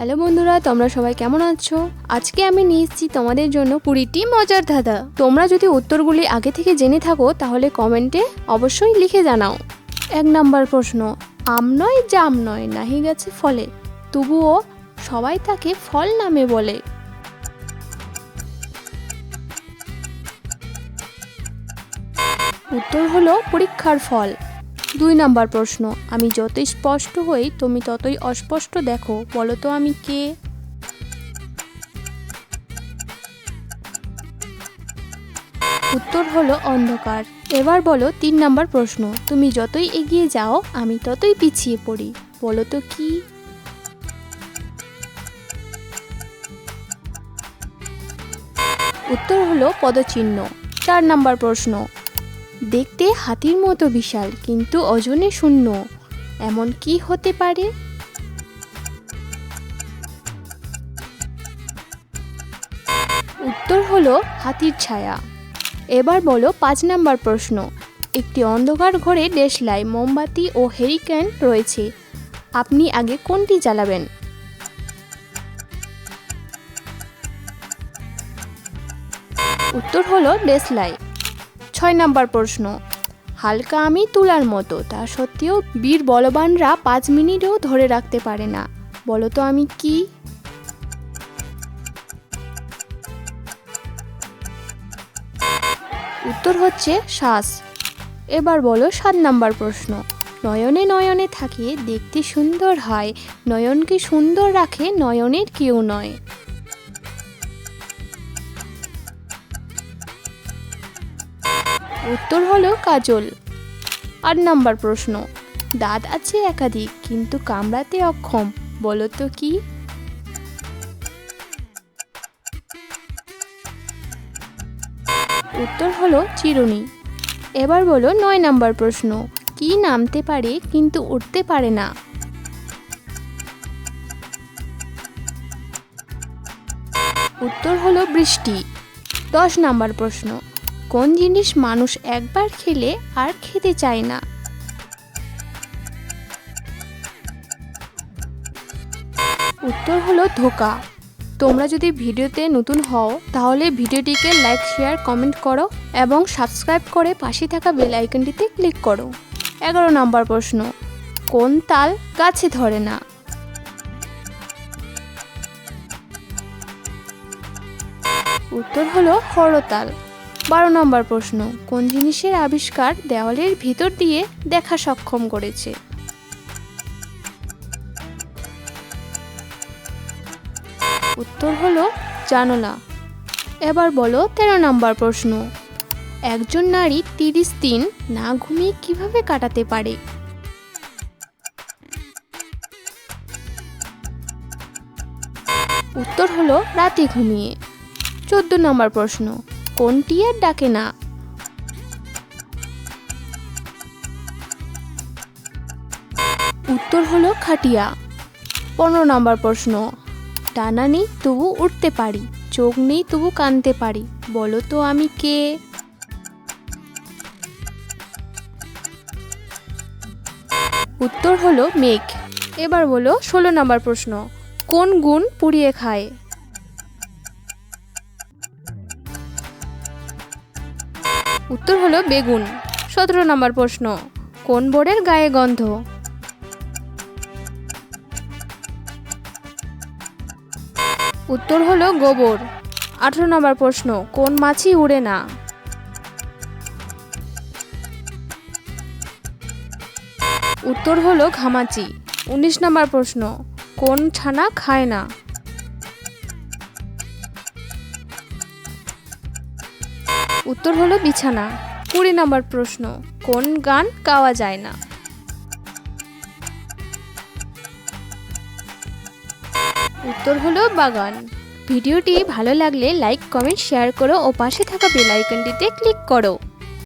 Hello বন্ধুরা, তোমরা সবাই কেমন আছো? আজকে আমি নিয়ে এসেছি তোমাদের জন্য 20টি মজার ধাঁধা। তোমরা যদি উত্তরগুলি আগে থেকে জেনে থাকো তাহলে কমেন্টে অবশ্যই লিখে জানাও। 1 নাম্বার প্রশ্ন, আম নয় জাম নয় নাহি গাছে ফলে, তবুও সবাই তাকে ফল নামে বলে। উত্তর হলো পরীক্ষার ফল। 2 নাম্বার প্রশ্ন, আমি যতই স্পষ্ট হই তুমি ততই অস্পষ্ট দেখো, বলো তো আমি কে? উত্তর হলো অন্ধকার। এবার বলো 3 নাম্বার প্রশ্ন, তুমি যতই এগিয়ে যাও আমি ততই পিছিয়ে পড়ি, বলো তো কি? উত্তর হলো পদচিহ্ন। 4 নাম্বার প্রশ্ন, দেখতে হাতির মতো বিশাল কিন্তু ওজনে শূন্য, এমন কি হতে পারে? উত্তর হলো হাতির ছায়া। এবার বলো 5 নাম্বার প্রশ্ন, একটি অন্ধকার ঘরে দেশলাই, মোমবাতি ও হেরিকেন রয়েছে, আপনি আগে কোনটি জ্বালাবেন? উত্তর হলো দেশলাই। 6 নাম্বার প্রশ্ন, হালকা আমি তুলার মতো, তা সত্ত্বেও বীর বলবানরা 5 মিনিটও ধরে রাখতে পারে না, বলো তো আমি কি? উত্তর হচ্ছে শ্বাস। এবার বলো 7 নাম্বার প্রশ্ন, নয়নে নয়নে থাকে দেখতে সুন্দর হয়, নয়নকে সুন্দর রাখে নয়নের কেউ নয়। উত্তর হলো কাজল। 8 নাম্বার প্রশ্ন, দাঁত আছে একাধিক কিন্তু কামড়াতে অক্ষম, বলো তো কি? উত্তর হলো চিরুনি। এবার বলো 9 নাম্বার প্রশ্ন, কি নামতে পারে কিন্তু উঠতে পারে না? উত্তর হলো বৃষ্টি। 10 নাম্বার প্রশ্ন, কোন জিনিস মানুষ একবার খেলে আর খেতে চায় না? উত্তর হলো ধোঁকা। তোমরা যদি ভিডিওতে নতুন হও তাহলে ভিডিওটিকে লাইক, শেয়ার, কমেন্ট করো এবং সাবস্ক্রাইব করে পাশে থাকা বেল আইকনটিতে ক্লিক করো। 11 নাম্বার প্রশ্ন, কোন তাল গাছে ধরে না? উত্তর হলো হরতাল। 12 নম্বর প্রশ্ন, কোন জিনিসের আবিষ্কার দেওয়ালের ভিতর দিয়ে দেখা সক্ষম করেছে? উত্তর হলো জানালা। এবার বলো 13 নম্বর প্রশ্ন, একজন নারী 30 দিন না ঘুমিয়ে কিভাবে কাটাতে পারে? উত্তর হলো রাতে ঘুমিয়ে। 14 নম্বর প্রশ্ন, কোন টিয়ার ডাকে না? উত্তর হলো খাটিয়া। 15 নম্বর প্রশ্ন, ডানা নেই তবু উঠতে পারি, চোখ নেই তবু কাঁদতে পারি, বলো তো আমি কে? উত্তর হলো মেঘ। এবার বলো 16 নম্বর প্রশ্ন, কোন গুণ পুড়িয়ে খায়? উত্তর হলো বেগুন। 17 নম্বর প্রশ্ন, কোন বোর্ডের গায়ে গন্ধ? উত্তর হলো গোবর। 18 নম্বর প্রশ্ন, কোন মাছি উড়ে না? উত্তর হলো ঘামাচি। 19 নম্বর প্রশ্ন, কোন ছানা খায় না? উত্তর হলো বিছানা। 20 নম্বর প্রশ্ন, কোন গান গাওয়া যায় না? উত্তর হলো বাগান। ভিডিওটি ভালো লাগলে লাইক, কমেন্ট, শেয়ার করো ও পাশে থাকা বেল আইকনটিতে ক্লিক করো।